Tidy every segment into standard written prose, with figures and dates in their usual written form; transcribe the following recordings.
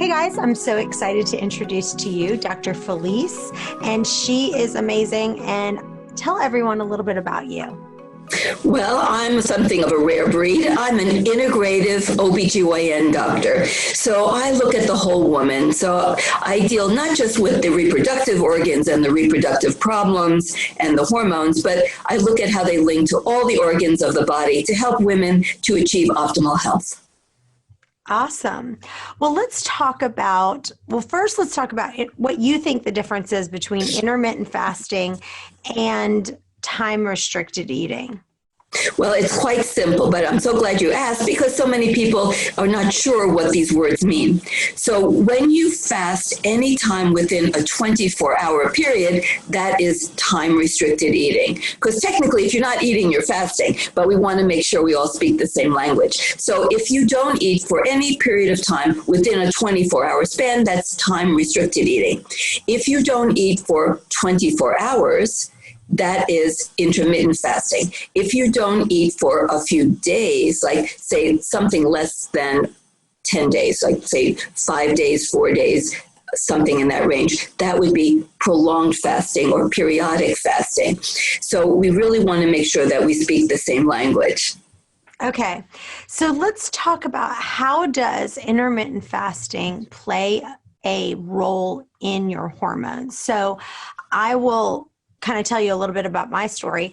Hey guys, I'm so excited to introduce to you Dr. Felice, and she is amazing. And tell everyone a little bit about you. Well, I'm something of a rare breed. I'm an integrative OBGYN doctor. So I look at the whole woman. So I deal not just with the reproductive organs and the reproductive problems and the hormones, but I look at how they link to all the organs of the body to help women to achieve optimal health. Awesome. Well, let's talk about what you think the difference is between intermittent fasting and time-restricted eating. Well, it's quite simple, but I'm so glad you asked because so many people are not sure what these words mean. So when you fast any time within a 24-hour period, that is time-restricted eating. Because technically, if you're not eating, you're fasting, but we want to make sure we all speak the same language. So if you don't eat for any period of time within a 24-hour span, that's time-restricted eating. If you don't eat for 24 hours, that is intermittent fasting. If you don't eat for a few days, like say something less than 10 days, like say 5 days, 4 days, something in that range, that would be prolonged fasting or periodic fasting. So we really want to make sure that we speak the same language. Okay, so let's talk about how does intermittent fasting play a role in your hormones? So I will kind of tell you a little bit about my story.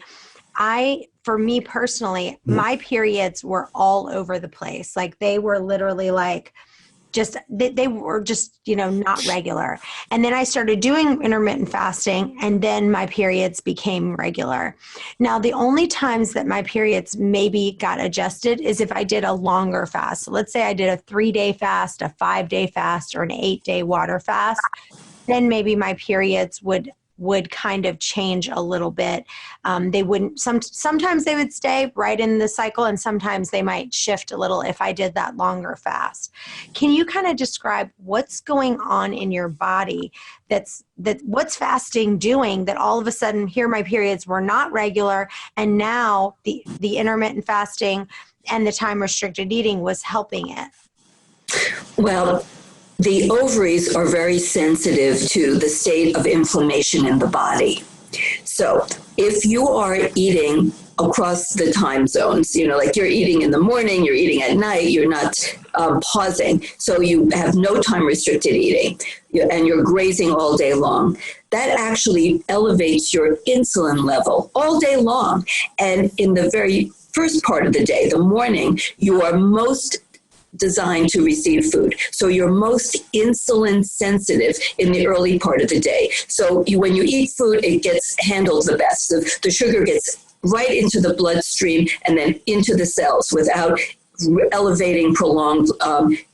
For me personally, my periods were all over the place. Like they were literally like they were just, not regular. And then I started doing intermittent fasting and then my periods became regular. Now, the only times that my periods maybe got adjusted is if I did a longer fast. So let's say I did a 3-day fast, a 5-day fast, or an 8-day water fast. Then maybe my periods would kind of change a little bit. They wouldn't, sometimes they would stay right in the cycle and sometimes they might shift a little if I did that longer fast. Can you kind of describe what's going on in your body what's fasting doing that all of a sudden here my periods were not regular and now the intermittent fasting and the time restricted eating was helping it? Well, the ovaries are very sensitive to the state of inflammation in the body. So if you are eating across the time zones, like you're eating in the morning, you're eating at night, you're not pausing, so you have no time restricted eating, and you're grazing all day long, that actually elevates your insulin level all day long. And in the very first part of the day, the morning, you are most designed to receive food. So you're most insulin sensitive in the early part of the day. So when you eat food, it gets handled the best. The sugar gets right into the bloodstream and then into the cells without elevating prolonged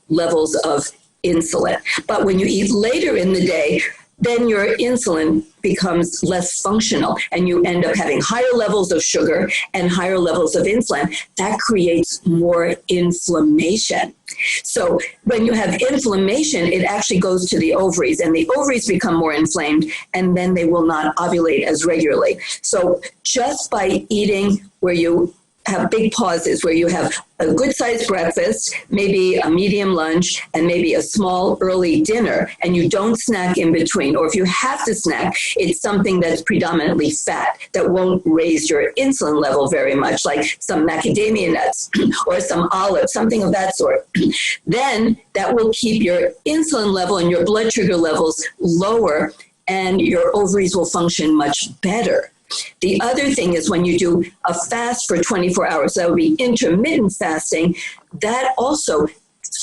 levels of insulin. But when you eat later in the day, then your insulin becomes less functional and you end up having higher levels of sugar and higher levels of insulin. That creates more inflammation. So when you have inflammation, it actually goes to the ovaries and the ovaries become more inflamed and then they will not ovulate as regularly. So just by eating where you have big pauses, where you have a good-sized breakfast, maybe a medium lunch, and maybe a small early dinner, and you don't snack in between. Or if you have to snack, it's something that's predominantly fat that won't raise your insulin level very much, like some macadamia nuts or some olives, something of that sort. Then that will keep your insulin level and your blood sugar levels lower, and your ovaries will function much better. The other thing is when you do a fast for 24 hours, that would be intermittent fasting, that also,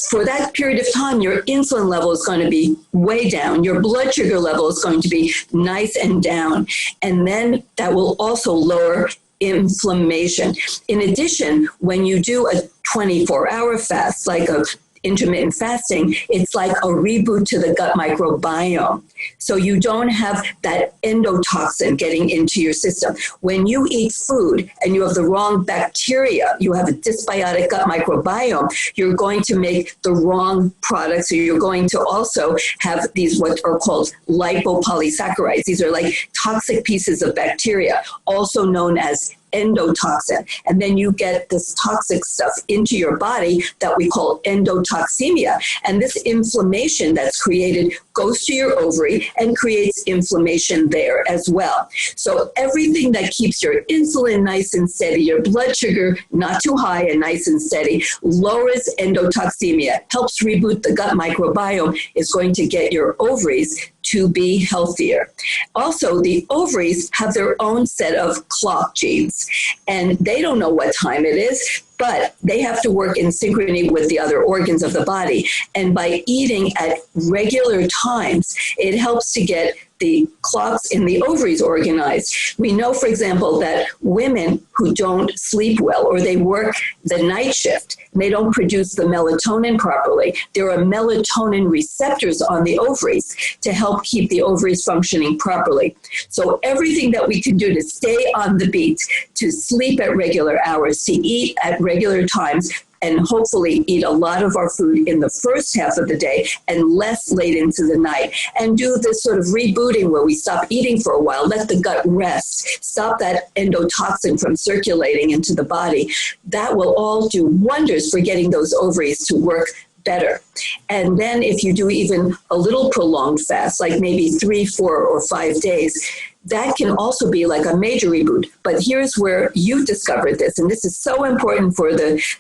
for that period of time, your insulin level is going to be way down. Your blood sugar level is going to be nice and down. And then that will also lower inflammation. In addition, when you do a 24-hour fast, like a intermittent fasting, it's like a reboot to the gut microbiome. So you don't have that endotoxin getting into your system. When you eat food and you have the wrong bacteria, you have a dysbiotic gut microbiome, you're going to make the wrong products. So you're going to also have these what are called lipopolysaccharides. These are like toxic pieces of bacteria, also known as endotoxin. And then you get this toxic stuff into your body that we call endotoxemia. And this inflammation that's created goes to your ovary and creates inflammation there as well. So everything that keeps your insulin nice and steady, your blood sugar not too high and nice and steady, lowers endotoxemia, helps reboot the gut microbiome, is going to get your ovaries to be healthier. Also, the ovaries have their own set of clock genes, and they don't know what time it is, but they have to work in synchrony with the other organs of the body. And by eating at regular times, it helps to get the clocks in the ovaries organized. We know, for example, that women who don't sleep well, or they work the night shift, and they don't produce the melatonin properly, there are melatonin receptors on the ovaries to help keep the ovaries functioning properly. So everything that we can do to stay on the beat, to sleep at regular hours, to eat at regular times, and hopefully eat a lot of our food in the first half of the day and less late into the night, and do this sort of rebooting where we stop eating for a while, let the gut rest, stop that endotoxin from circulating into the body. That will all do wonders for getting those ovaries to work better. And then if you do even a little prolonged fast, like maybe 3, 4, or 5 days, that can also be like a major reboot. But here's where you discovered this, and this is so important for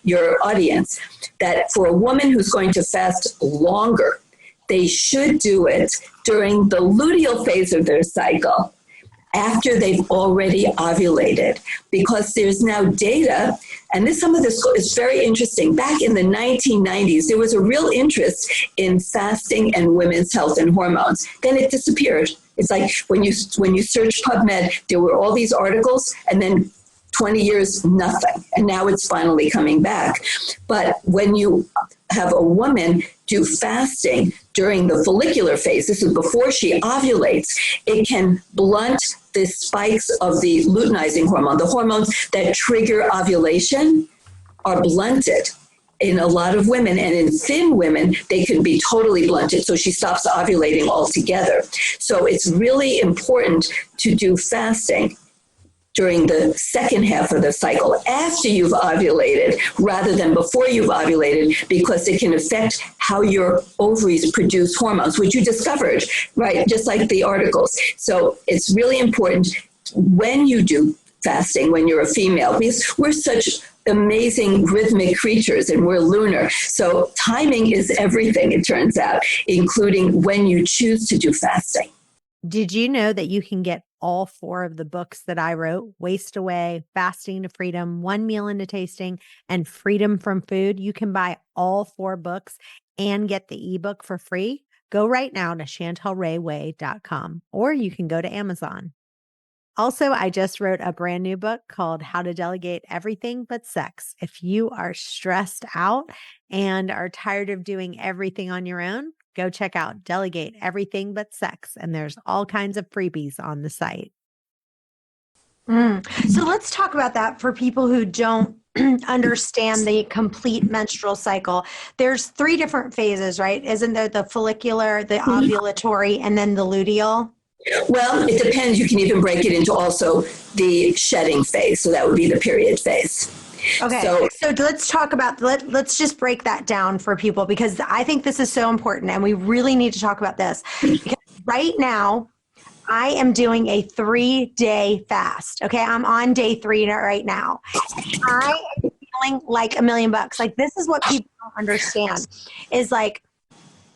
your audience, that for a woman who's going to fast longer, they should do it during the luteal phase of their cycle, after they've already ovulated, because there's now data, and some of this is very interesting. Back in the 1990s, there was a real interest in fasting and women's health and hormones. Then it disappeared. It's like when you search PubMed, there were all these articles, and then 20 years, nothing. And now it's finally coming back. But when you have a woman do fasting during the follicular phase, this is before she ovulates, it can blunt the spikes of the luteinizing hormone. The hormones that trigger ovulation are blunted in a lot of women, and in thin women, they can be totally blunted. So she stops ovulating altogether. So it's really important to do fasting during the second half of the cycle after you've ovulated rather than before you've ovulated, because it can affect how your ovaries produce hormones, which you discovered, right? Just like the articles. So it's really important when you do fasting, when you're a female, because we're such amazing rhythmic creatures and we're lunar. So timing is everything, it turns out, including when you choose to do fasting. Did you know that you can get all 4 of the books that I wrote, Waste Away, Fasting to Freedom, One Meal into Tasting, and Freedom from Food? You can buy all 4 books and get the ebook for free. Go right now to ChantelRayWay.com, or you can go to Amazon. Also, I just wrote a brand new book called How to Delegate Everything But Sex. If you are stressed out and are tired of doing everything on your own, go check out Delegate Everything But Sex, and there's all kinds of freebies on the site. So let's talk about that for people who don't understand the complete menstrual cycle. There's 3 different phases, right? Isn't there the follicular, the ovulatory, and then the luteal? Well, it depends. You can even break it into also the shedding phase. So that would be the period phase. Okay. So let's talk about, let's just break that down for people, because I think this is so important and we really need to talk about this. Because right now, I am doing a 3-day fast. Okay. I'm on day 3 right now. I am feeling like $1 million. Like, this is what people don't understand is like,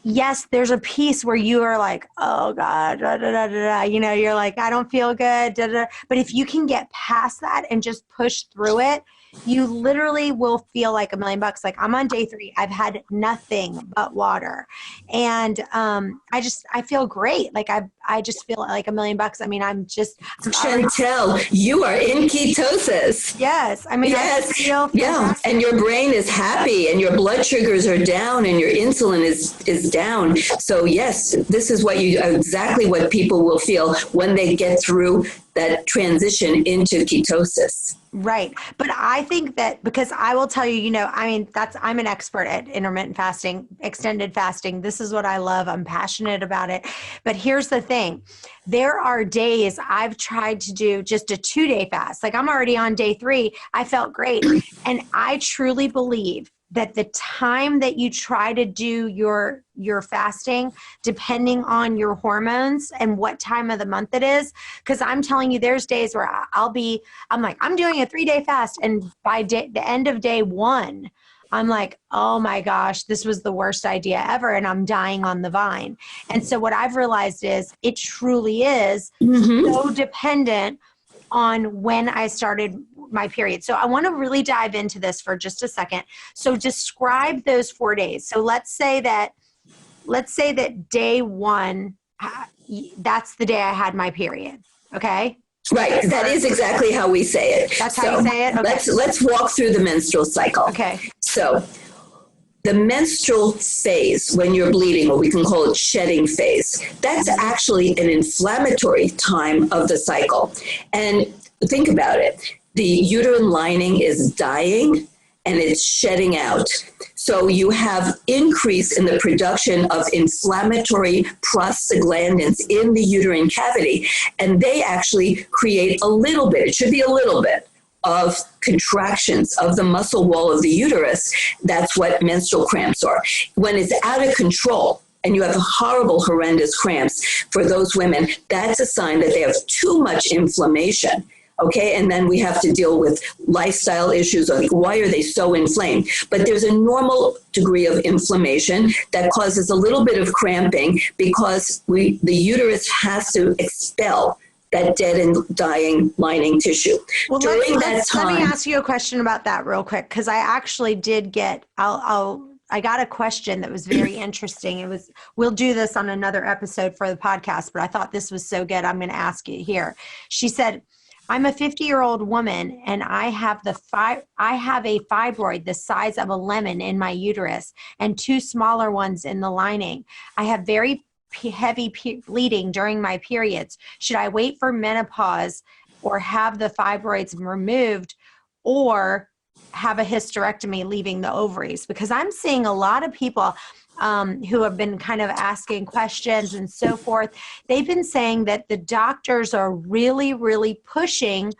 yes, there's a piece where you are like, oh God, da, da, da, da, da. You know, you're like, I don't feel good. Da, da. But if you can get past that and just push through it, you literally will feel like $1 million. Like, I'm on day 3. I've had nothing but water. And I feel great. Like I just feel like $1 million. I mean, Chantel, you are in ketosis. Yes. I mean, yes. I feel fantastic. And your brain is happy and your blood sugars are down and your insulin is down. So yes, this is exactly what people will feel when they get through that transition into ketosis. Right. But I think that, because I will tell you, I'm an expert at intermittent fasting, extended fasting. This is what I love. I'm passionate about it. But here's the thing. There are days I've tried to do just a 2-day fast. Like, I'm already on day 3. I felt great. And I truly believe that the time that you try to do your fasting, depending on your hormones and what time of the month it is, because I'm telling you, there's days where I'm like, I'm doing a 3-day fast. And by the end of day 1, I'm like, oh my gosh, this was the worst idea ever. And I'm dying on the vine. And so what I've realized is it truly is so dependent on when I started my period. So I want to really dive into this for just a second. So describe those 4 days. So let's say that day 1, that's the day I had my period. Okay. Right. That is exactly how we say it. That's how you say it? Okay. Let's walk through the menstrual cycle. Okay. So the menstrual phase, when you're bleeding, or we can call it shedding phase, that's actually an inflammatory time of the cycle. And think about it. The uterine lining is dying and it's shedding out. So you have increase in the production of inflammatory prostaglandins in the uterine cavity, and they actually create a little bit, it should be a little bit, of contractions of the muscle wall of the uterus. That's what menstrual cramps are. When it's out of control and you have horrible, horrendous cramps for those women, that's a sign that they have too much inflammation. Okay, and then we have to deal with lifestyle issues of why are they so inflamed? But there's a normal degree of inflammation that causes a little bit of cramping because the uterus has to expel that dead and dying lining tissue. Well, let me ask you a question about that real quick, because I actually did get, I got a question that was very interesting. We'll do this on another episode for the podcast, but I thought this was so good, I'm going to ask you here. She said, I'm a 50-year-old woman and I have a fibroid the size of a lemon in my uterus and 2 smaller ones in the lining. I have very heavy bleeding during my periods. Should I wait for menopause or have the fibroids removed or have a hysterectomy leaving the ovaries? Because I'm seeing a lot of people who have been kind of asking questions and so forth. They've been saying that the doctors are really, really pushing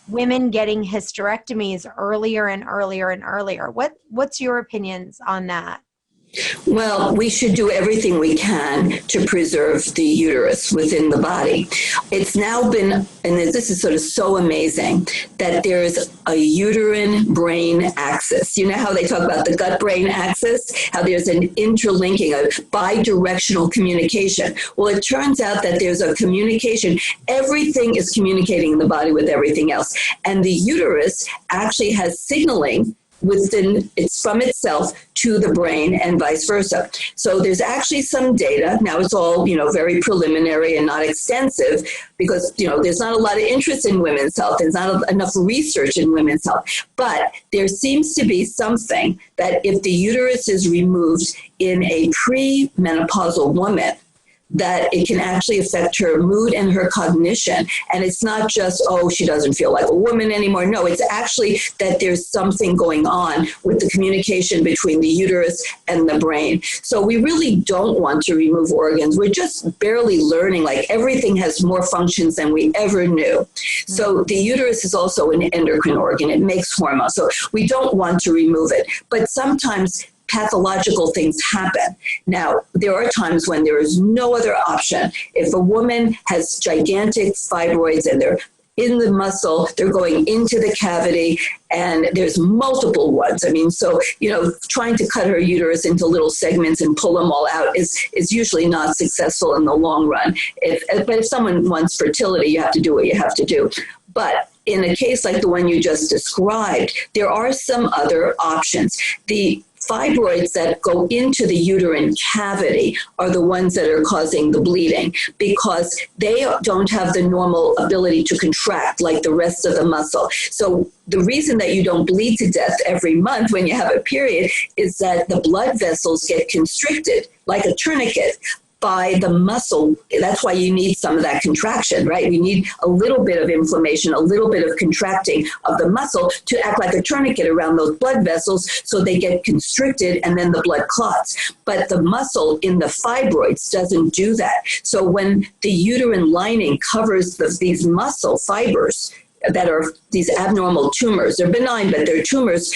women getting hysterectomies earlier and earlier and earlier. What's your opinions on that? Well, we should do everything we can to preserve the uterus within the body. It's now been, and this is sort of so amazing, that there's a uterine brain axis. You know how they talk about the gut-brain axis? How there's an interlinking, a bidirectional communication. Well, it turns out that there's a communication. Everything is communicating in the body with everything else. And the uterus actually has signaling it's from itself to the brain and vice versa. So there's actually some data. Now it's all, very preliminary and not extensive because, there's not a lot of interest in women's health. There's not enough research in women's health. But there seems to be something that if the uterus is removed in a premenopausal woman, that it can actually affect her mood and her cognition. And it's not just, she doesn't feel like a woman anymore. No, it's actually that there's something going on with the communication between the uterus and the brain. So we really don't want to remove organs. We're just barely learning, like everything has more functions than we ever knew. So the uterus is also an endocrine organ. It makes hormones. So we don't want to remove it. But sometimes pathological things happen. Now, there are times when there is no other option. If a woman has gigantic fibroids and they're in the muscle, they're going into the cavity, and there's multiple ones. Trying to cut her uterus into little segments and pull them all out is usually not successful in the long run. But if someone wants fertility, you have to do what you have to do. But in a case like the one you just described, there are some other options. The fibroids that go into the uterine cavity are the ones that are causing the bleeding because they don't have the normal ability to contract like the rest of the muscle. So the reason that you don't bleed to death every month when you have a period is that the blood vessels get constricted like a tourniquet. by the muscle. That's why you need some of that contraction, right? You need a little bit of inflammation, a little bit of contracting of the muscle to act like a tourniquet around those blood vessels so they get constricted and then the blood clots. But the muscle in the fibroids doesn't do that. So when the uterine lining covers these muscle fibers that are these abnormal tumors, they're benign, but they're tumors,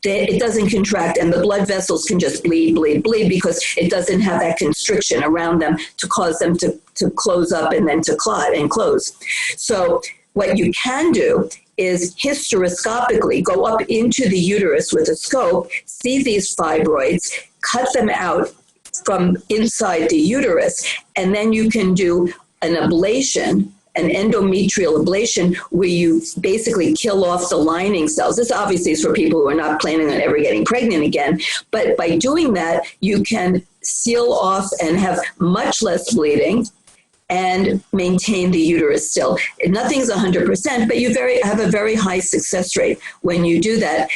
it doesn't contract, and the blood vessels can just bleed because it doesn't have that constriction around them to cause them to close up and then to clot and close. So what you can do is hysteroscopically go up into the uterus with a scope, see these fibroids, cut them out from inside the uterus, and then you can do an ablation, an endometrial ablation, where you basically kill off the lining cells. This obviously is for people who are not planning on ever getting pregnant again. But by doing that, you can seal off and have much less bleeding and maintain the uterus still. Nothing's 100%, but you have a very high success rate when you do that.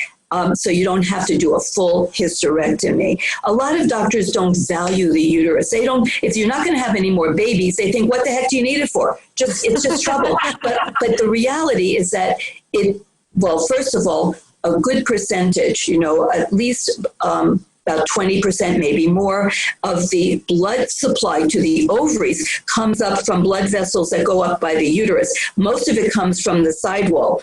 So you don't have to do a full hysterectomy. A lot of doctors don't value the uterus. They don't. If you're not going to have any more babies, they think, what the heck do you need it for? It's just trouble. But the reality is that first of all, a good percentage, at least about 20%, maybe more, of the blood supply to the ovaries comes up from blood vessels that go up by the uterus. Most of it comes from the sidewall,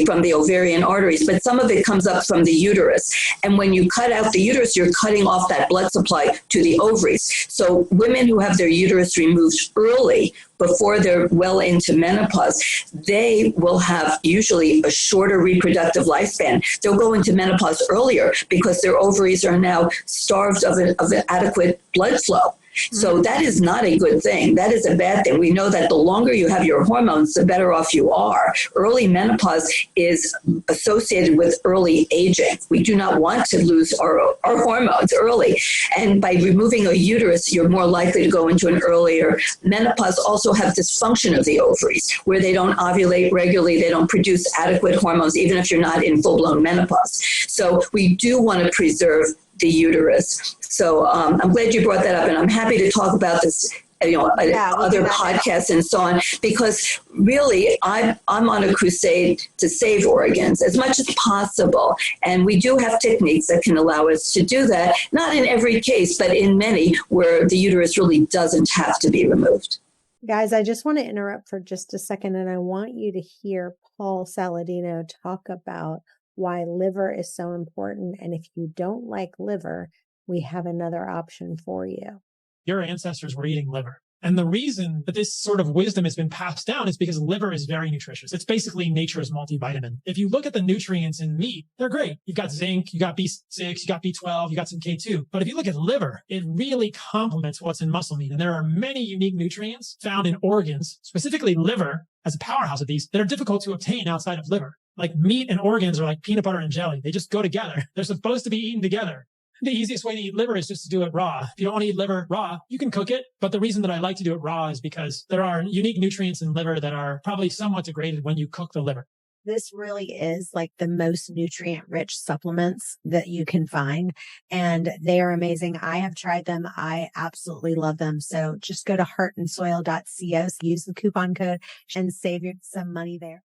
from the ovarian arteries, but some of it comes up from the uterus. And when you cut out the uterus, you're cutting off that blood supply to the ovaries. So women who have their uterus removed early, before they're well into menopause, they will have usually a shorter reproductive lifespan. They'll go into menopause earlier because their ovaries are now starved of an adequate blood flow. So that is not a good thing. That is a bad thing. We know that the longer you have your hormones, the better off you are. Early menopause is associated with early aging. We do not want to lose our hormones early. And by removing a uterus, you're more likely to go into an earlier menopause. Also have dysfunction of the ovaries, where they don't ovulate regularly. They don't produce adequate hormones, even if you're not in full-blown menopause. So we do want to preserve the uterus. So I'm glad you brought that up, and I'm happy to talk about this, other podcasts and so on, because really I'm on a crusade to save organs as much as possible. And we do have techniques that can allow us to do that, not in every case, but in many where the uterus really doesn't have to be removed. Guys, I just want to interrupt for just a second, and I want you to hear Paul Saladino talk about why liver is so important. And if you don't like liver, we have another option for you. Your ancestors were eating liver. And the reason that this sort of wisdom has been passed down is because liver is very nutritious. It's basically nature's multivitamin. If you look at the nutrients in meat, they're great. You've got zinc, you got B6, you got B12, you got some K2. But if you look at liver, it really complements what's in muscle meat. And there are many unique nutrients found in organs, specifically liver as a powerhouse of these, that are difficult to obtain outside of liver. Like meat and organs are like peanut butter and jelly. They just go together. They're supposed to be eaten together. The easiest way to eat liver is just to do it raw. If you don't want to eat liver raw, you can cook it. But the reason that I like to do it raw is because there are unique nutrients in liver that are probably somewhat degraded when you cook the liver. This really is like the most nutrient-rich supplements that you can find, and they are amazing. I have tried them. I absolutely love them. So just go to heartandsoil.co, use the coupon code, and save you some money there.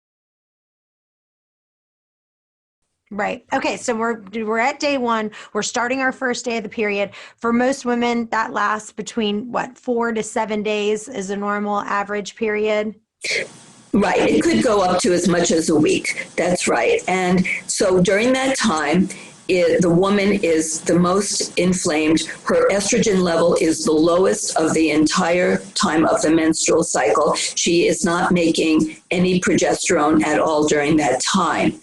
Right. Okay. So we're at day 1. We're starting our first day of the period. For most women, that lasts between 4 to 7 days is a normal average period. Right. It could go up to as much as a week. That's right. And so during that time, the woman is the most inflamed. Her estrogen level is the lowest of the entire time of the menstrual cycle. She is not making any progesterone at all during that time.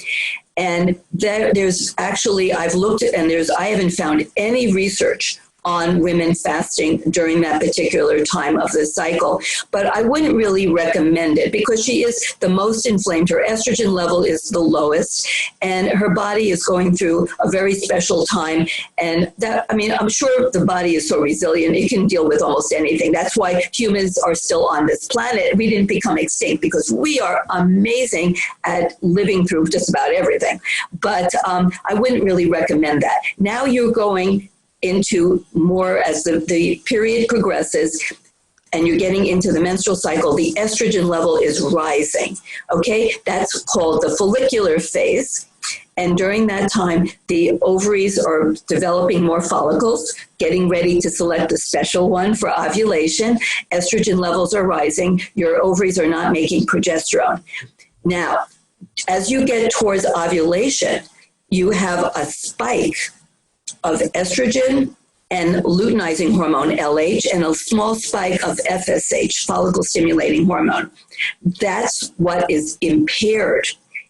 And there's actually, I've looked at, and I haven't found any research on women fasting during that particular time of the cycle. But I wouldn't really recommend it because she is the most inflamed. Her estrogen level is the lowest, and her body is going through a very special time. And I'm sure the body is so resilient, it can deal with almost anything. That's why humans are still on this planet. We didn't become extinct because we are amazing at living through just about everything. But I wouldn't really recommend that. Now you're going into more as the period progresses and you're getting into the menstrual cycle, the estrogen level is rising. Okay, that's called the follicular phase. And during that time, the ovaries are developing more follicles, getting ready to select a special one for ovulation. Estrogen levels are rising. Your ovaries are not making progesterone. Now, as you get towards ovulation, you have a spike of estrogen and luteinizing hormone, LH, and a small spike of FSH, follicle stimulating hormone. That's what is impaired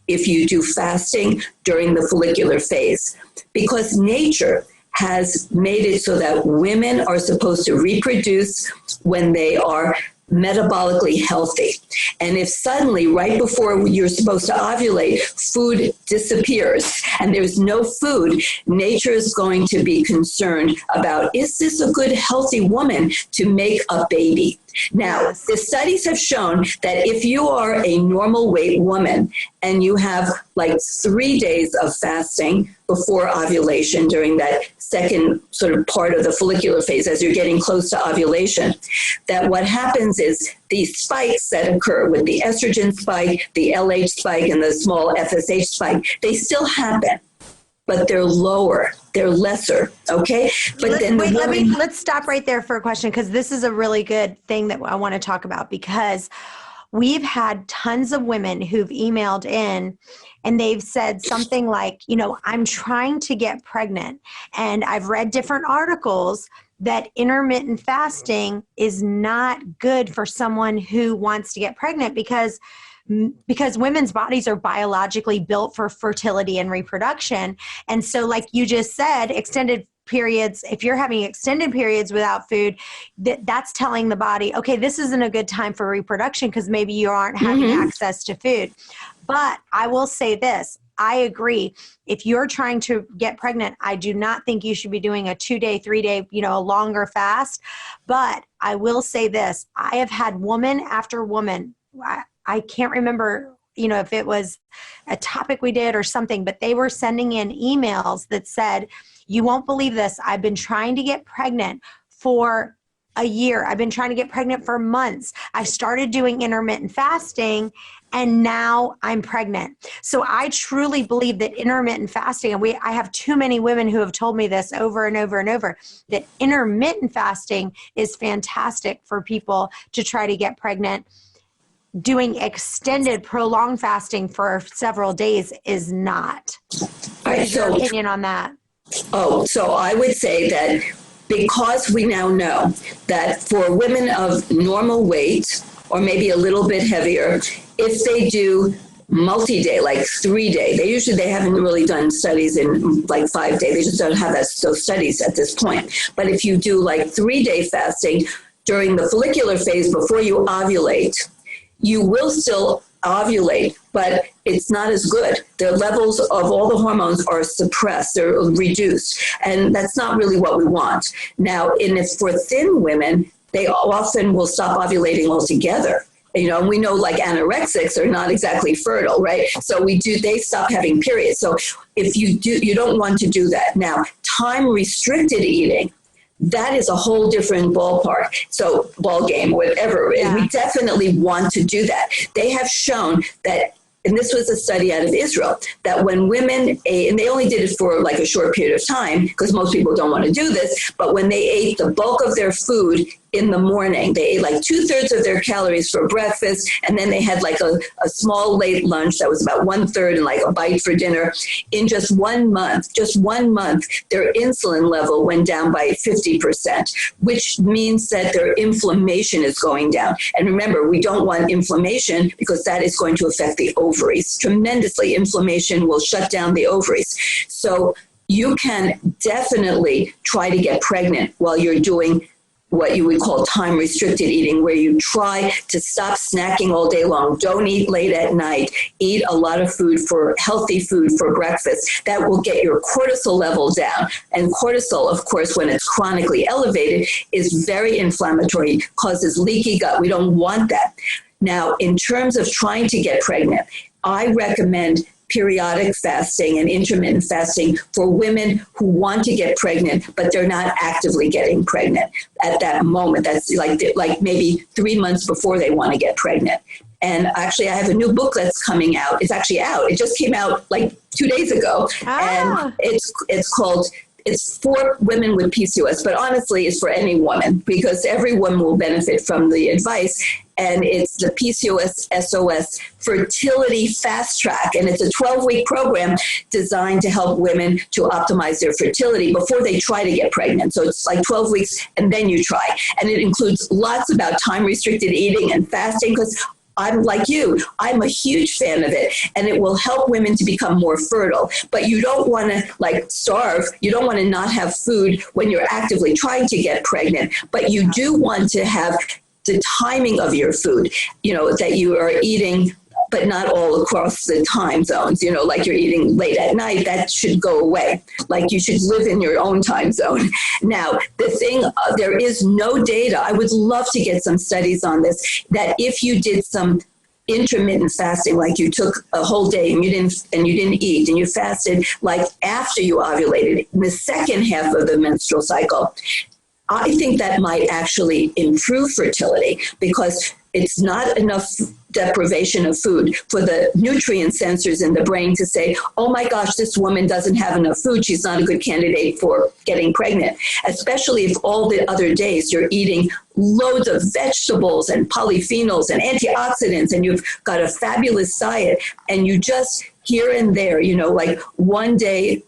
if you do fasting during the follicular phase, because nature has made it so that women are supposed to reproduce when they are metabolically healthy. And if suddenly, right before you're supposed to ovulate, food disappears and there's no food, nature is going to be concerned about, is this a good, healthy woman to make a baby? Now, the studies have shown that if you are a normal weight woman and you have like 3 days of fasting before ovulation during that second sort of part of the follicular phase, as you're getting close to ovulation, that what happens is these spikes that occur with the estrogen spike, the LH spike, and the small FSH spike, they still happen, but they're lower, they're lesser, okay? But then let's stop right there for a question, because this is a really good thing that I want to talk about, because we've had tons of women who've emailed in and they've said something like, you know, I'm trying to get pregnant and I've read different articles that intermittent fasting is not good for someone who wants to get pregnant because women's bodies are biologically built for fertility and reproduction. And so like you just said, extended periods, if you're having extended periods without food, that's telling the body, okay, this isn't a good time for reproduction because maybe you aren't having access to food. But I will say this, I agree. If you're trying to get pregnant, I do not think you should be doing a 2-day, 3-day, a longer fast. But I will say this, I have had woman after woman, I can't remember, if it was a topic we did or something, but they were sending in emails that said, you won't believe this. I've been trying to get pregnant for a year. I've been trying to get pregnant for months. I started doing intermittent fasting and now I'm pregnant. So I truly believe that intermittent fasting, and I have too many women who have told me this over and over and over, that intermittent fasting is fantastic for people to try to get pregnant. Doing extended, prolonged fasting for several days is not. What is your opinion on that? Oh, so I would say that because we now know that for women of normal weight, or maybe a little bit heavier, if they do multi-day, like 3-day, they haven't really done studies in like 5-day. They just don't have those studies at this point. But if you do like 3-day fasting during the follicular phase before you ovulate, you will still ovulate, but it's not as good. The levels of all the hormones are suppressed, they're reduced, and that's not really what we want. Now, for thin women, they often will stop ovulating altogether. And we know like anorexics are not exactly fertile, right? So they stop having periods. So if you don't want to do that. Now, time-restricted eating, that is a whole different ballpark. So ball game, whatever. Yeah. We definitely want to do that. They have shown that, and this was a study out of Israel, that when women ate, and they only did it for like a short period of time, because most people don't want to do this, but when they ate the bulk of their food in the morning, they ate like 2/3 of their calories for breakfast, and then they had like a small late lunch that was about 1/3 and like a bite for dinner. In just 1 month, their insulin level went down by 50%, which means that their inflammation is going down. And remember, we don't want inflammation because that is going to affect the ovaries tremendously. Inflammation will shut down the ovaries. So you can definitely try to get pregnant while you're doing what you would call time-restricted eating, where you try to stop snacking all day long. Don't eat late at night. Eat a lot of healthy food for breakfast. That will get your cortisol level down. And cortisol, of course, when it's chronically elevated, is very inflammatory, causes leaky gut. We don't want that. Now, in terms of trying to get pregnant, I recommend periodic fasting and intermittent fasting for women who want to get pregnant, but they're not actively getting pregnant at that moment. That's like maybe 3 months before they want to get pregnant. And actually, I have a new book that's coming out. It's actually out. It just came out like 2 days ago. And it's called, it's for women with PCOS, but honestly, it's for any woman because every woman will benefit from the advice. And it's the PCOS SOS Fertility Fast Track. And it's a 12-week program designed to help women to optimize their fertility before they try to get pregnant. So it's like 12 weeks and then you try. And it includes lots about time-restricted eating and fasting because I'm like you, I'm a huge fan of it, and it will help women to become more fertile. But you don't want to like starve. You don't want to not have food when you're actively trying to get pregnant, but you do want to have the timing of your food, that you are eating, but not all across the time zones, like you're eating late at night, that should go away. Like you should live in your own time zone. Now, the thing, there is no data. I would love to get some studies on this, that if you did some intermittent fasting, like you took a whole day and you didn't eat and you fasted like after you ovulated in the second half of the menstrual cycle, I think that might actually improve fertility because it's not enough deprivation of food for the nutrient sensors in the brain to say, oh my gosh, this woman doesn't have enough food. She's not a good candidate for getting pregnant, especially if all the other days you're eating loads of vegetables and polyphenols and antioxidants and you've got a fabulous diet and you just here and there, like one day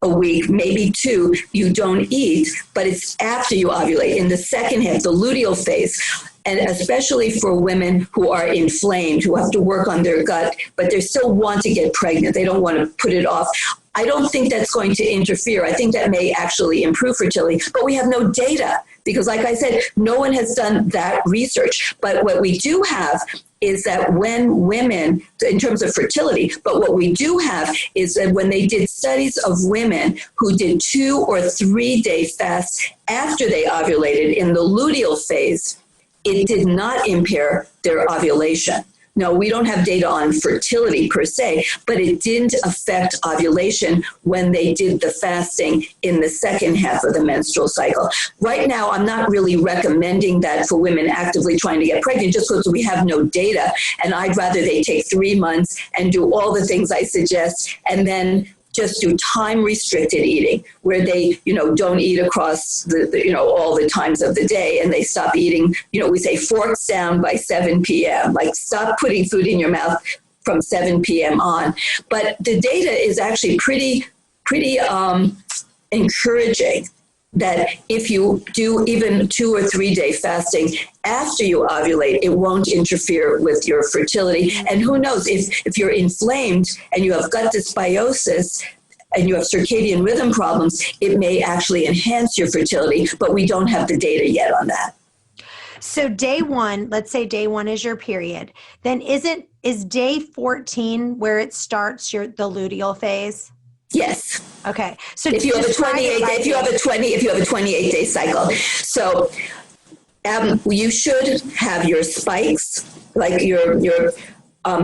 a week, maybe two, you don't eat, but it's after you ovulate in the second half, the luteal phase. And especially for women who are inflamed, who have to work on their gut, but they still want to get pregnant. They don't want to put it off. I don't think that's going to interfere. I think that may actually improve fertility, but we have no data because, like I said, no one has done that research. But what we do have is that when women, in terms of fertility, but what we do have is that when they did studies of women who did 2 or 3 day fasts after they ovulated in the luteal phase, it did not impair their ovulation. No, we don't have data on fertility per se, but it didn't affect ovulation when they did the fasting in the second half of the menstrual cycle. Right now, I'm not really recommending that for women actively trying to get pregnant just because we have no data. And I'd rather they take 3 months and do all the things I suggest and then just do time-restricted eating, where they, don't eat across the all the times of the day, and they stop eating. We say forks down by 7 p.m. Like stop putting food in your mouth from 7 p.m. on. But the data is actually pretty encouraging. That if you do even 2 or 3 day fasting after you ovulate, it won't interfere with your fertility. And who knows, if you're inflamed and you have gut dysbiosis and you have circadian rhythm problems, it may actually enhance your fertility, but we don't have the data yet on that. So day 1, let's say day 1 is your period, then is day 14 where it starts the luteal phase? Yes. Okay. So if you have a 28 day cycle, so you should have your spikes, like your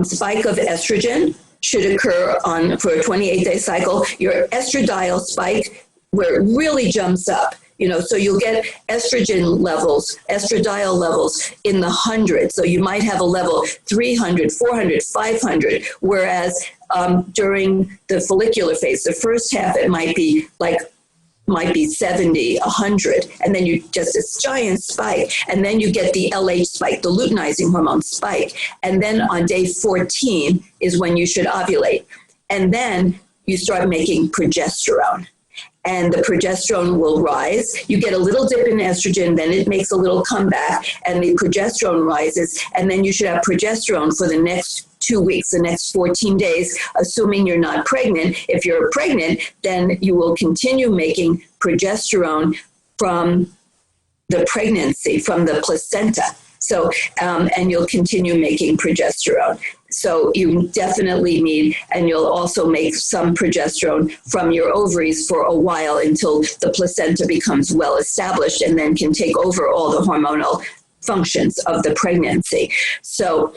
spike of estrogen should occur for a 28 day cycle. Your estradiol spike, where it really jumps up. So you'll get estradiol levels in the hundreds. So you might have a level 300, 400, 500, whereas during the follicular phase, the first half, it might be 70, 100, and then you just this giant spike, and then you get the LH spike, the luteinizing hormone spike, and then on day 14 is when you should ovulate, and then you start making progesterone. And the progesterone will rise. You get a little dip in estrogen, then it makes a little comeback, and the progesterone rises, and then you should have progesterone for the next 2 weeks, the next 14 days, assuming you're not pregnant. If you're pregnant, then you will continue making progesterone from the pregnancy, from the placenta. So, and you'll continue making progesterone. So you definitely need, and you'll also make some progesterone from your ovaries for a while until the placenta becomes well established and then can take over all the hormonal functions of the pregnancy. So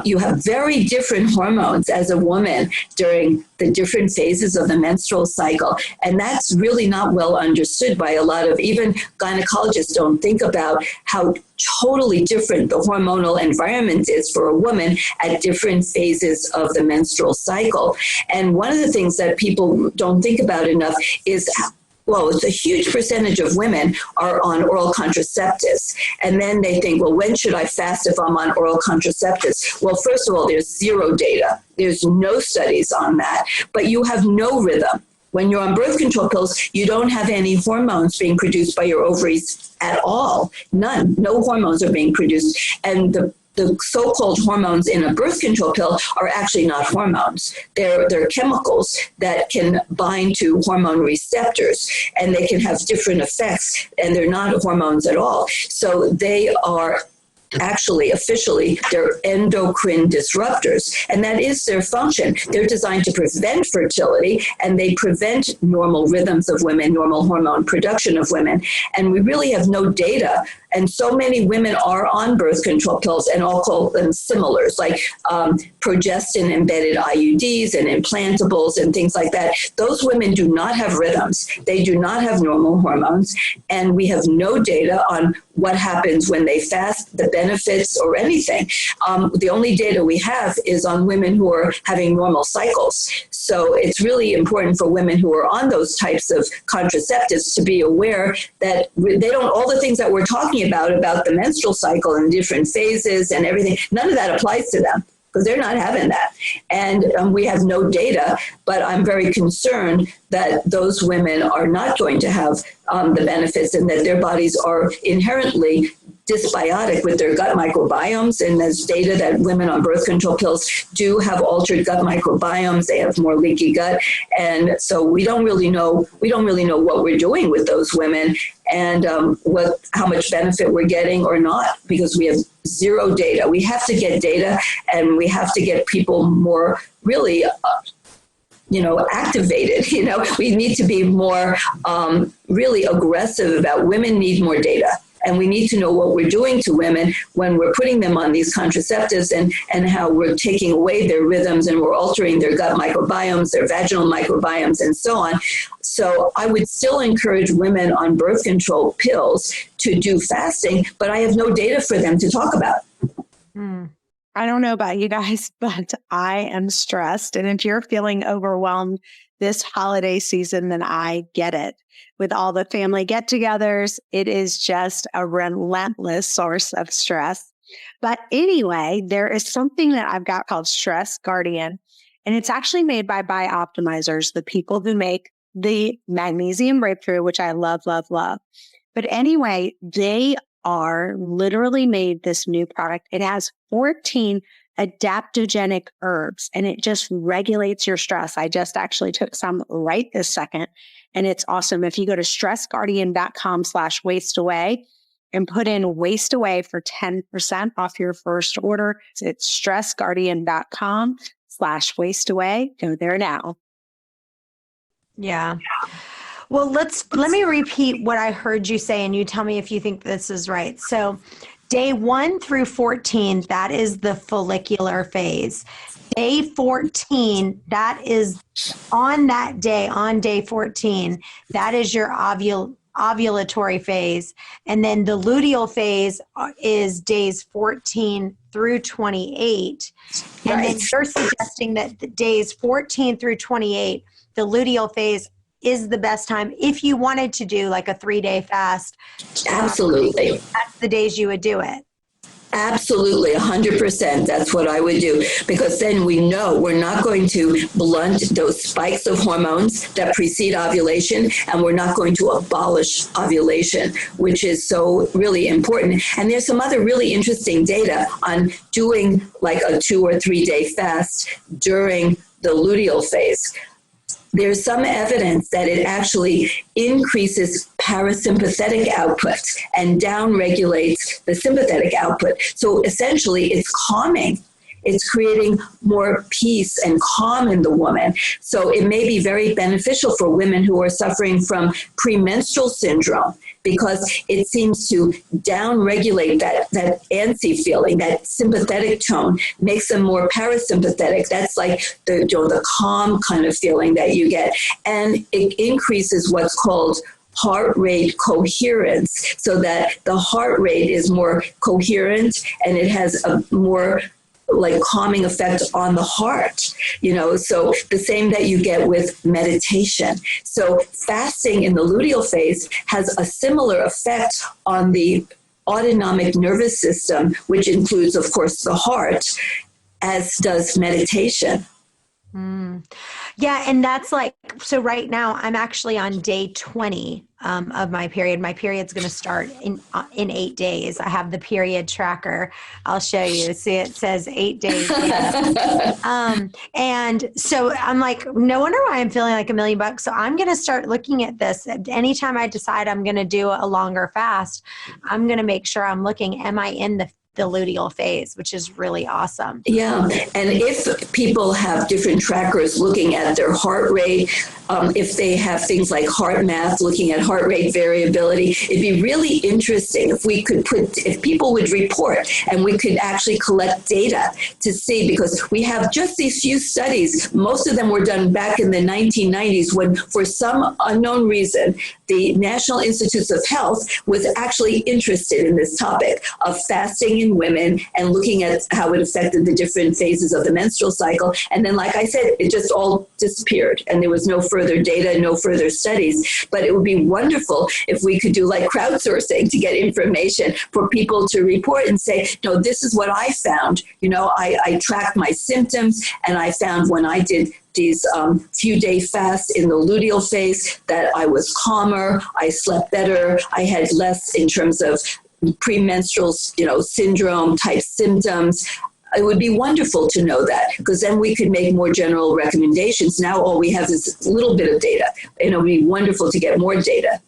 you have very different hormones as a woman during the different phases of the menstrual cycle. And that's really not well understood by a lot of, even gynecologists don't think about how totally different the hormonal environment is for a woman at different phases of the menstrual cycle. And one of the things that people don't think about enough is, well, it's a huge percentage of women are on oral contraceptives. And then they think, well, when should I fast if I'm on oral contraceptives? Well, first of all, there's zero data. There's no studies on that, but you have no rhythm. When you're on birth control pills, you don't have any hormones being produced by your ovaries at all. None. No hormones are being produced. And the so-called hormones in a birth control pill are actually not hormones. They're chemicals that can bind to hormone receptors, and they can have different effects, and they're not hormones at all. So they are actually, officially, they're endocrine disruptors, and that is their function. They're designed to prevent fertility, and they prevent normal rhythms of women, normal hormone production of women, and we really have no data. And so many women are on birth control pills, and I'll call them similars, like progestin-embedded IUDs and implantables and things like that. Those women do not have rhythms. They do not have normal hormones, and we have no data on what happens when they fast, the benefits or anything. The only data we have is on women who are having normal cycles. So it's really important for women who are on those types of contraceptives to be aware that they don't, all the things that we're talking about the menstrual cycle and different phases and everything, none of that applies to them because they're not having that. And we have no data, but I'm very concerned that those women are not going to have the benefits, and that their bodies are inherently dysbiotic with their gut microbiomes. And there's data that women on birth control pills do have altered gut microbiomes. They have more leaky gut. And so we don't really know what we're doing with those women and how much benefit we're getting or not, because we have zero data. We have to get data, and we have to get people more really activated. We need to be more really aggressive about, women need more data. And we need to know what we're doing to women when we're putting them on these contraceptives, and how we're taking away their rhythms and we're altering their gut microbiomes, their vaginal microbiomes, and so on. So I would still encourage women on birth control pills to do fasting, but I have no data for them to talk about. I don't know about you guys, but I am stressed. And if you're feeling overwhelmed this holiday season, then I get it. With all the family get-togethers, it is just a relentless source of stress. But anyway, there is something that I've got called Stress Guardian, and it's actually made by Bioptimizers, the people who make the magnesium breakthrough, which I love, love, love. But anyway, they are literally made this new product. It has 14 adaptogenic herbs, and it just regulates your stress. I just actually took some right this second, and it's awesome. If you go to stressguardian.com/wasteaway and put in wasteaway for 10% off your first order, it's stressguardian.com/wasteaway. Go there now. Yeah. Well, let me repeat what I heard you say, and you tell me if you think this is right. So day 1 through 14, that is the follicular phase. Day 14, that is on that day, on day 14, that is your ovulatory phase. And then the luteal phase is days 14 through 28. And Right. then you're suggesting that the days 14 through 28, the luteal phase is the best time if you wanted to do like a 3-day fast. Absolutely. That's the days you would do it. Absolutely, 100%. That's what I would do, because then we know we're not going to blunt those spikes of hormones that precede ovulation, and we're not going to abolish ovulation, which is so really important. And there's some other really interesting data on doing like a 2 or 3 day fast during the luteal phase. There's some evidence that it actually increases parasympathetic output and downregulates the sympathetic output. So essentially, it's calming. it's creating more peace and calm in the woman. So it may be very beneficial for women who are suffering from premenstrual syndrome, because it seems to downregulate that antsy feeling, that sympathetic tone, makes them more parasympathetic. That's like the calm kind of feeling that you get. And it increases what's called heart rate coherence, so that the heart rate is more coherent and it has a more like calming effect on the heart, so the same that you get with meditation. So fasting in the luteal phase has a similar effect on the autonomic nervous system, which includes, of course, the heart, as does meditation. Yeah. And that's so right now I'm actually on day 20 of my period. My period's going to start in 8 days. I have the period tracker. I'll show you. See, it says 8 days. And so I'm like, no wonder why I'm feeling like $1,000,000. So I'm going to start looking at this. Anytime I decide I'm going to do a longer fast, I'm going to make sure I'm looking, am I in the luteal phase, which is really awesome. Yeah. And if people have different trackers looking at their heart rate, if they have things like heart math, looking at heart rate variability, it'd be really interesting if people would report and we could actually collect data to see, because we have just these few studies. Most of them were done back in the 1990s when, for some unknown reason, the National Institutes of Health was actually interested in this topic of fasting in women and looking at how it affected the different phases of the menstrual cycle. And then, like I said, it just all disappeared and there was no further data, no further studies. But it would be wonderful if we could do like crowdsourcing to get information for people to report and say, no, this is what I found. I tracked my symptoms and I found when I did these few day fasts in the luteal phase that I was calmer, I slept better, I had less in terms of premenstrual, syndrome type symptoms. It would be wonderful to know that, because then we could make more general recommendations. Now all we have is a little bit of data, and it would be wonderful to get more data.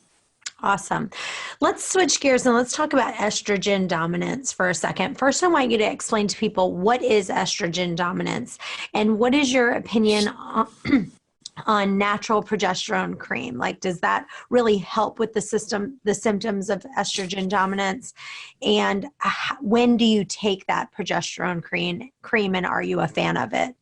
Awesome. Let's switch gears and let's talk about estrogen dominance for a second. First, I want you to explain to people, what is estrogen dominance and what is your opinion on natural progesterone cream? Like, does that really help with the symptoms of estrogen dominance? And when do you take that progesterone cream and are you a fan of it?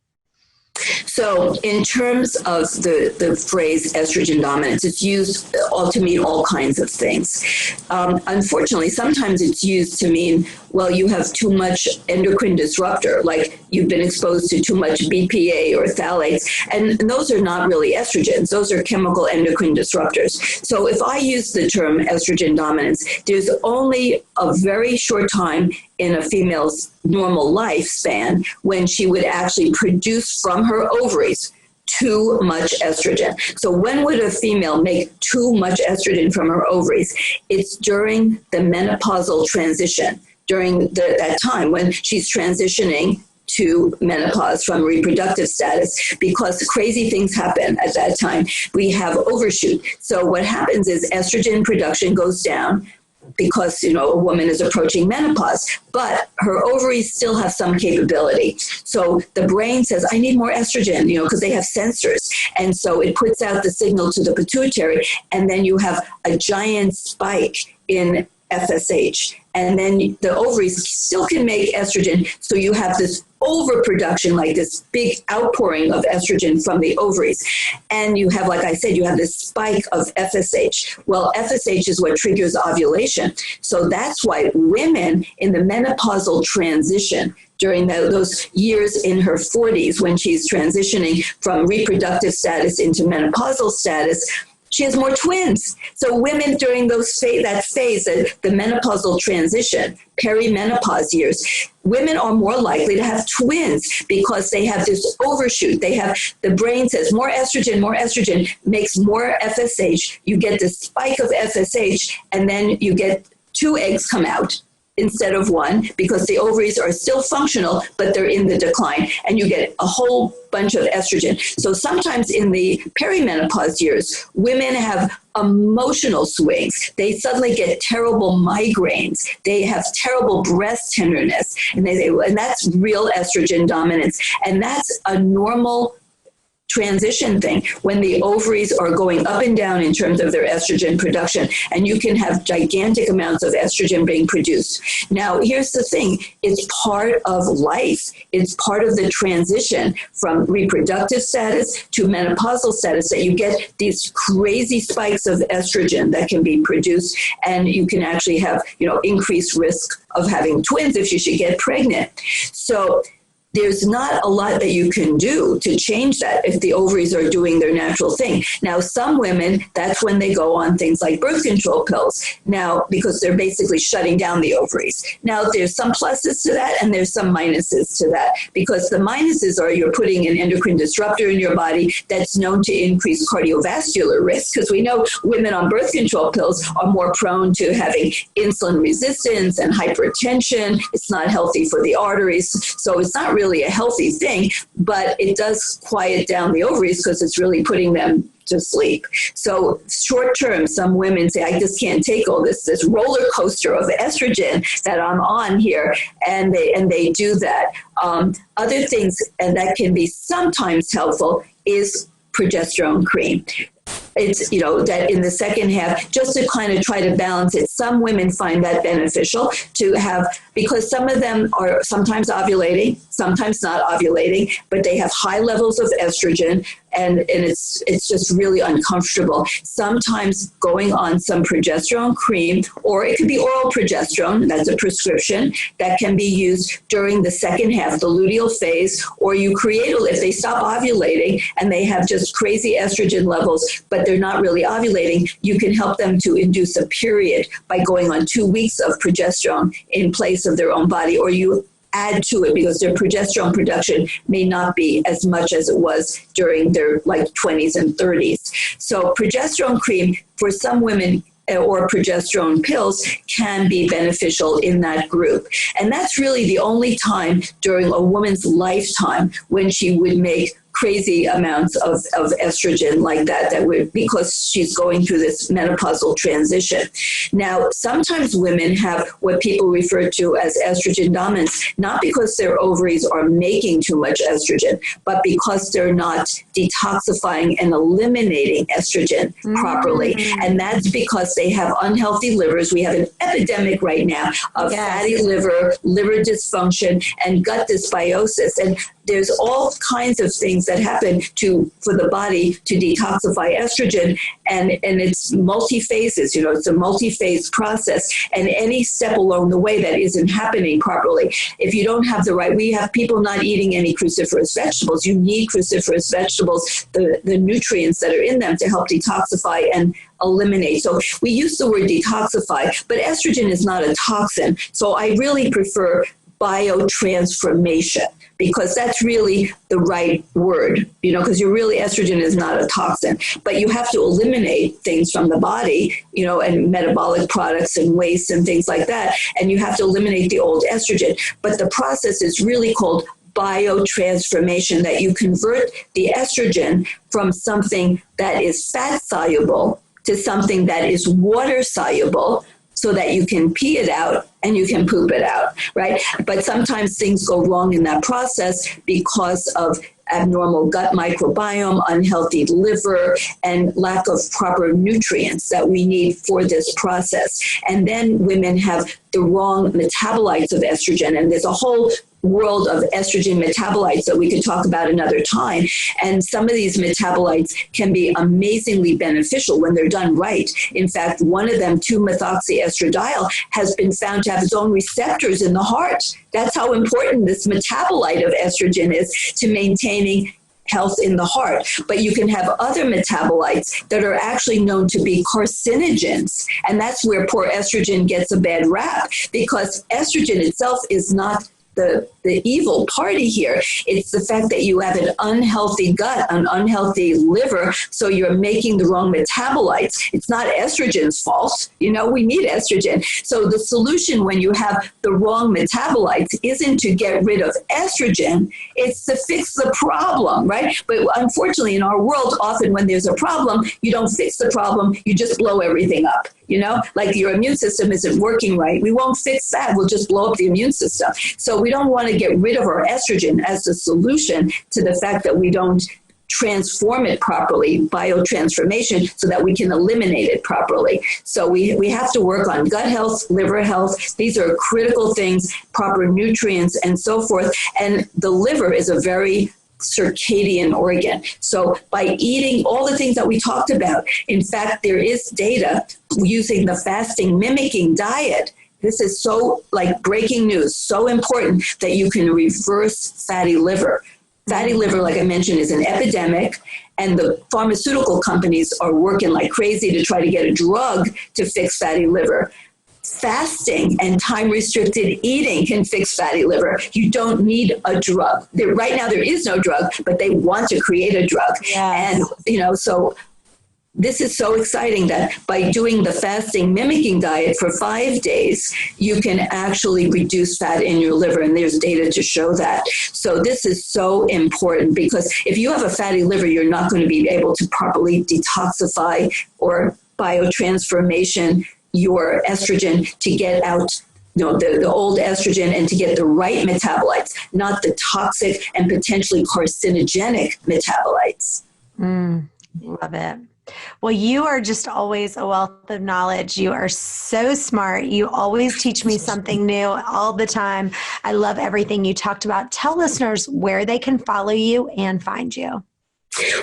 So in terms of the phrase estrogen dominance, it's used to mean all kinds of things. Unfortunately, sometimes it's used to mean, well, you have too much endocrine disruptor, like you've been exposed to too much BPA or phthalates, and those are not really estrogens. Those are chemical endocrine disruptors. So if I use the term estrogen dominance, there's only a very short time in a female's normal lifespan when she would actually produce from her ovaries too much estrogen. So when would a female make too much estrogen from her ovaries? It's during the menopausal transition, during that time when she's transitioning to menopause from reproductive status, because crazy things happen at that time. We have overshoot. So what happens is estrogen production goes down, because, a woman is approaching menopause, but her ovaries still have some capability. So the brain says, I need more estrogen, because they have sensors. And so it puts out the signal to the pituitary, and then you have a giant spike in FSH. And then the ovaries still can make estrogen. So you have this overproduction, like this big outpouring of estrogen from the ovaries. And you have, like I said, you have this spike of FSH. Well, FSH is what triggers ovulation. So that's why women in the menopausal transition, during those years in her 40s, when she's transitioning from reproductive status into menopausal status, she has more twins. So women during that phase, the menopausal transition, perimenopause years, women are more likely to have twins because they have this overshoot. The brain says more estrogen makes more FSH. You get the spike of FSH, and then you get 2 eggs come out. instead of 1 because the ovaries are still functional, but they're in the decline, and you get a whole bunch of estrogen. So sometimes in the perimenopause years, women have emotional swings. They suddenly get terrible migraines. They have terrible breast tenderness, and that's real estrogen dominance. And that's a normal transition thing when the ovaries are going up and down in terms of their estrogen production, and you can have gigantic amounts of estrogen being produced. Now, here's the thing. It's part of life. It's part of the transition from reproductive status to menopausal status that you get these crazy spikes of estrogen that can be produced, and you can actually have, increased risk of having twins if you should get pregnant. So there's not a lot that you can do to change that if the ovaries are doing their natural thing. Now, some women, that's when they go on things like birth control pills. Now, because they're basically shutting down the ovaries. Now, there's some pluses to that and there's some minuses to that, because the minuses are you're putting an endocrine disruptor in your body that's known to increase cardiovascular risk, because we know women on birth control pills are more prone to having insulin resistance and hypertension. It's not healthy for the arteries. So it's not really a healthy thing, but it does quiet down the ovaries because it's really putting them to sleep. So short term, some women say, I just can't take all this roller coaster of estrogen that I'm on here. And they do that. Other things, and that can be sometimes helpful, is progesterone cream. It's, that in the second half, just to kind of try to balance it. Some women find that beneficial to have, because some of them are sometimes ovulating, sometimes not ovulating, but they have high levels of estrogen, and it's just really uncomfortable. Sometimes going on some progesterone cream, or it could be oral progesterone, that's a prescription, that can be used during the second half, the luteal phase, or you create, if they stop ovulating and they have just crazy estrogen levels, but they're not really ovulating, you can help them to induce a period by going on 2 weeks of progesterone in place of their own body, or you add to it because their progesterone production may not be as much as it was during their 20s and 30s. So progesterone cream for some women or progesterone pills can be beneficial in that group. And that's really the only time during a woman's lifetime when she would make crazy amounts of estrogen like that would, because she's going through this menopausal transition. Now, sometimes women have what people refer to as estrogen dominance, not because their ovaries are making too much estrogen, but because they're not detoxifying and eliminating estrogen properly. And that's because they have unhealthy livers. We have an epidemic right now of fatty liver dysfunction, and gut dysbiosis. And there's all kinds of things that happen for the body to detoxify estrogen, and it's multi-phases, it's a multi-phase process, and any step along the way that isn't happening properly, if you don't have we have people not eating any cruciferous vegetables. You need cruciferous vegetables, the nutrients that are in them to help detoxify and eliminate. So we use the word detoxify, but estrogen is not a toxin. So I really prefer biotransformation, because that's really the right word, because estrogen is not a toxin, but you have to eliminate things from the body, and metabolic products and waste and things like that. And you have to eliminate the old estrogen. But the process is really called biotransformation, that you convert the estrogen from something that is fat soluble to something that is water soluble, so that you can pee it out and you can poop it out, right? But sometimes things go wrong in that process because of abnormal gut microbiome, unhealthy liver, and lack of proper nutrients that we need for this process. And then women have the wrong metabolites of estrogen, and there's a whole world of estrogen metabolites that we could talk about another time. And some of these metabolites can be amazingly beneficial when they're done right. In fact, one of them, 2-methoxyestradiol, has been found to have its own receptors in the heart. That's how important this metabolite of estrogen is to maintaining health in the heart. But you can have other metabolites that are actually known to be carcinogens. And that's where poor estrogen gets a bad rap, because estrogen itself is not the evil party here. It's the fact that you have an unhealthy gut, an unhealthy liver, so you're making the wrong metabolites. It's not estrogen's fault. You know, we need estrogen. So the solution when you have the wrong metabolites isn't to get rid of estrogen, it's to fix the problem, right? But unfortunately, in our world, often when there's a problem, you don't fix the problem, you just blow everything up. You know, like your immune system isn't working right. We won't fix that. We'll just blow up the immune system. So we don't want to get rid of our estrogen as the solution to the fact that we don't transform it properly, biotransformation, so that we can eliminate it properly. So we have to work on gut health, liver health. These are critical things, proper nutrients and so forth. And the liver is a very circadian organ. So by eating all the things that we talked about, in fact, there is data using the fasting mimicking diet. This is so like breaking news, so important that you can reverse fatty liver. Fatty liver, like I mentioned, is an epidemic, and the pharmaceutical companies are working like crazy to try to get a drug to fix fatty liver. Fasting and time-restricted eating can fix fatty liver. You don't need a drug. Right now, there is no drug, but they want to create a drug. Yes. And, you know, so this is so exciting that by doing the fasting mimicking diet for 5 days, you can actually reduce fat in your liver. And there's data to show that. So this is so important, because if you have a fatty liver, you're not going to be able to properly detoxify or biotransformation your estrogen to get out, you know, the old estrogen and to get the right metabolites, not the toxic and potentially carcinogenic metabolites. Love it. Well, you are just always a wealth of knowledge. You are so smart. You always teach me something new all the time. I love everything you talked about. Tell listeners where they can follow you and find you.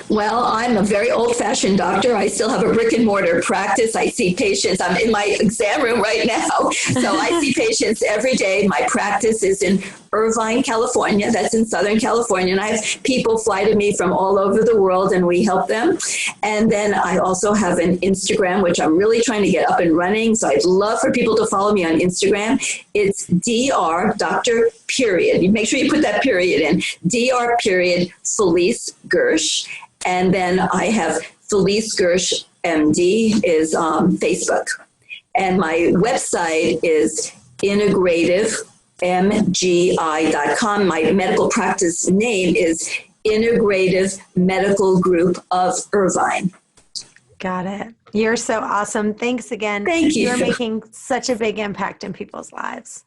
Well, I'm a very old-fashioned doctor. I still have a brick and mortar practice. I see patients. I'm in my exam room right now. So I see patients every day. My practice is in Irvine, California. That's in Southern California. And I have people fly to me from all over the world, and we help them. And then I also have an Instagram, which I'm really trying to get up and running. So I'd love for people to follow me on Instagram. It's Dr. Period. You make sure you put that period in. Dr. Period Felice Gersh. And then I have Felice Gersh MD is Facebook. And my website is integrativemgi.com. My medical practice name is Integrative Medical Group of Irvine. Got it. You're so awesome. Thanks again. Thank you. You're making such a big impact in people's lives.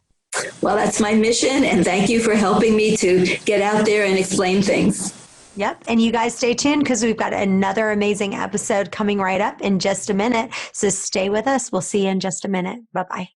Well, that's my mission, and thank you for helping me to get out there and explain things. Yep. And you guys stay tuned, because we've got another amazing episode coming right up in just a minute. So stay with us. We'll see you in just a minute. Bye-bye.